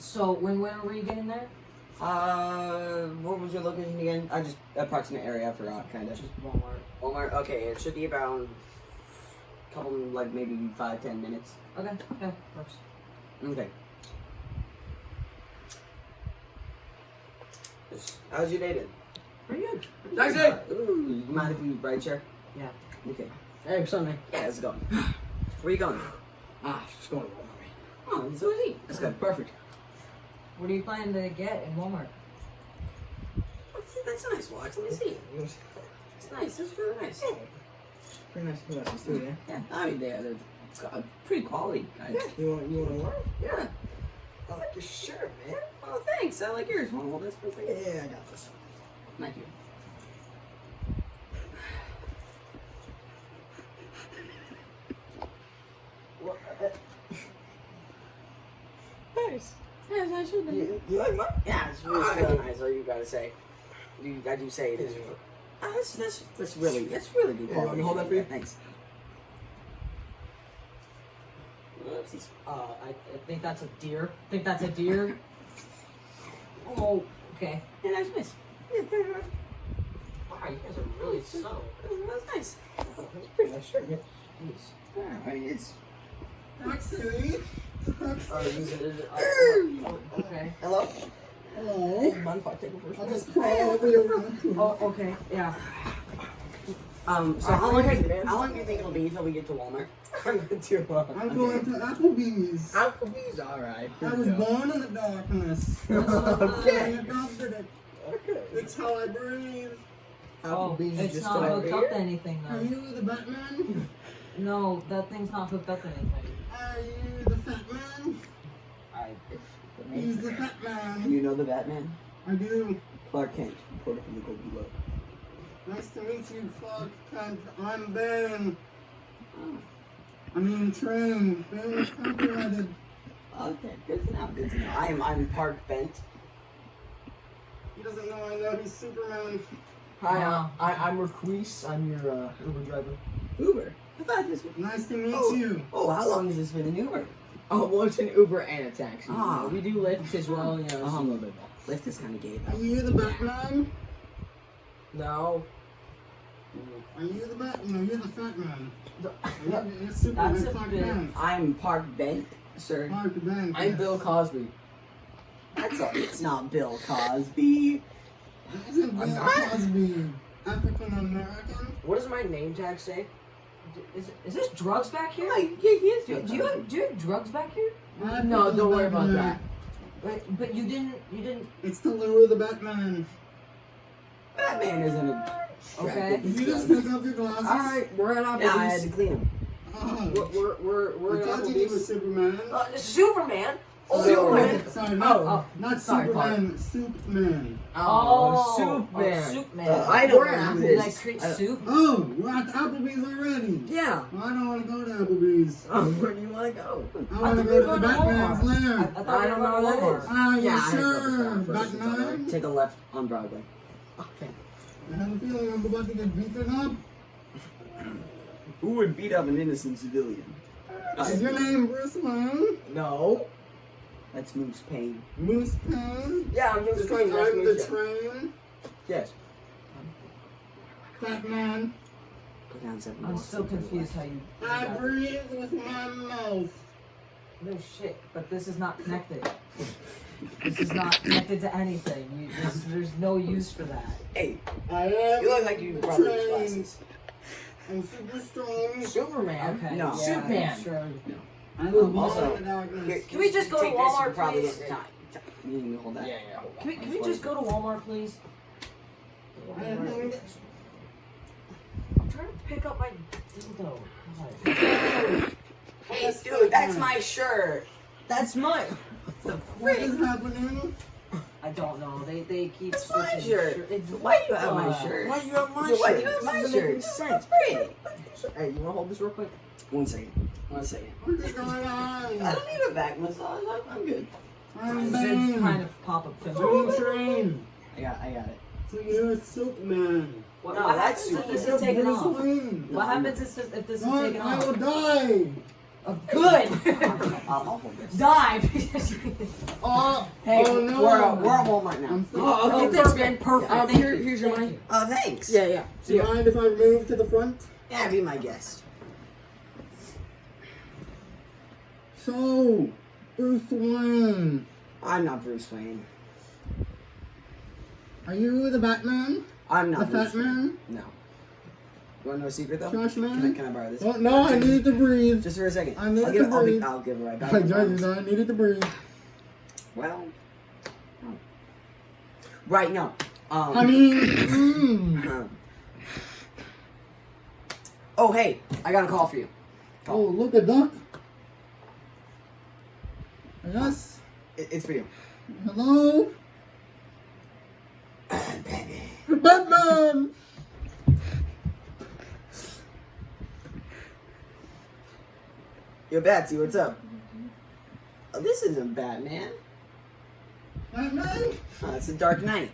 So when were you getting there? What was your location again? I just approximate area. I forgot, kind of. Just Walmart. Walmart. Okay, it should be about a couple, like maybe 5-10 minutes. Okay. Yeah, works. Okay. How's your day been? Pretty good. Taxi! Ooh, you mind if we ride share? Yeah. Okay. Hey, what's up, man? Yeah, let's go. Where you going? Just going to Walmart. Oh, it's so easy. Let's go. Perfect. What are you planning to get in Walmart? That's a nice watch. Let me see. It's nice. It's really nice. Pretty nice glasses too, yeah? Yeah, I mean, they're pretty quality, guys. You want to learn? Yeah. I like your shirt, man. Oh, thanks. I like yours. Want to hold this for a second? Yeah, I got this. Thank you. Nice. Yeah, it's nice. You like mine? Yeah, it's really nice. All you gotta say. I do say it is. That's really good Yeah, quality. let me hold that for you? Thanks. Oopsies. I think that's a deer. Think that's a deer. Oh, okay. Yeah, nice miss. Wow, you guys are really subtle. That's nice. That's a pretty nice shirt, man. Yeah, I mean, it's. Taxi. Okay. Hello? Hello. Mind if I take it first? I'll just crawl over your Oh, okay. Yeah. So how long do you think it'll be until we get to Walmart? Not too long. I'm going to Applebee's. Applebee's, alright. I was born in the darkness. I Okay. adopted it. Okay. It's how I breathe. Oh, Applebee's is it's just not over hooked up here. to anything Are though. you the Batman? No, that thing's not hooked up to anything. Are you the Fat Man? He's the Fat Do Man. you know the Batman? I do. Clark Kent, reporter from the Golden Globe. Nice to meet you, Clark Kent. I'm Ben. I mean, Train. Ben is copyrighted. Okay, good to know. Good to know. I'm Park Bent. He doesn't know I know he's Superman. Hi, I'm Marquise. I'm your Uber driver. Uber. I thought this was. Nice to meet Oh. you. Oh, how long has this been an Uber? Oh, well, it's an Uber and a taxi. Ah. We do Lyft as well, you know, it's a Uh-huh. little bit more. Lyft is kind of gay Are though. you the Batman? No. Are you the Bat? No, you're the Fat Man. No. You're Superman. That's a Clark bit- Kent. I'm Park Bent, sir. Clark Kent. I'm Bill Cosby. That's all. It's not Bill Cosby. Isn't Bill not. Cosby African American? What does my name tag say? Is this drugs back here? Yeah, he is. Do you have drugs back here? No, don't worry about that. But you didn't. It's the lure of the Batman. Batman isn't a. Okay. Did you just pick up your glasses? Alright, we're at Yeah, I had Applebee's. to clean him. Oh, We're I at thought you were Applebee's. Superman. Superman. Superman. Sorry, not, Oh, not sorry, Superman, Superman. Oh, Superman. Soup man. I don't We're know at who You this. like create soup? Oh, we're at Applebee's already. Yeah. I don't want to go to Applebee's. Where do you want to go? I want to thought go we to were the going to Batman's Walmart. lair. I thought I we don't were know going what to that Walmart. is. Are you Yeah, I sure, heard about that. Batman? Take a left on Broadway. Okay. I have a feeling I'm about to get beaten up. Who would beat up an innocent civilian? Is your name Bruce Wayne? No. That's Moose Payne. Moose Payne? Yeah, I'm just Just going like I'm the to train? Yes. Batman. Go down 7 I'm blocks still and to the confused left. how you. I breathe with my mouth. No shit, but this is not connected. This is not connected to anything. There's no use for that. Hey, I am you look like you the brought those train. glasses. I'm super strong. Superman. Okay. No. Yeah, Superman. Sure. I was born Also, in the darkness. Here, Can we just go to take this, you Walmart, probably please? get time. You need me to hold that? Yeah. Can we just go to Walmart, please? I think I'm trying to pick up my dildo. God. Hey, dude, that's my shirt. That's mine. what is happening? I don't know. They keep That's my switching shirt. It's Why do you have my shirt? Why do you have my So why do shirt? you have my This doesn't shirt? make sense. Hey, Hey, you wanna hold this real quick? 1 second. 1 second. What is going I on? don't need a back massage. I'm good. I'm It's Bane. kind of pop up to Green me. train. I got it. So you're Superman. What, No, what that's happens if this super. is taken Bruce off? Wayne. What happens if this is What? taken I will off? die. Oh, good. I'll hold this. Die. Oh, Hey, oh no. we're at Walmart now. I'm sorry. Oh, okay, thanks, man. Perfect. Thank you. Here's your money. Oh, thanks. Yeah. Do you mind if I move to the front? Yeah, be my guest. So, Bruce Wayne, I'm not Bruce Wayne. are you the Batman? I'm The not Bruce Fat Wayne. Man? No. You want to know a secret though? Trash Can I, Man? can I borrow this? Oh, no, I needed to breathe. Just for a second. I need I'll to give, breathe. I'll give it right back. I I promise. needed to breathe. Well. Right, no. I mean, Oh, hey, I got a call for you. oh, look, a duck. Yes. It's for you. Hello? Batman! Yo, Batsy, what's up? Oh, this isn't Batman. Batman? Oh, it's the Dark Knight.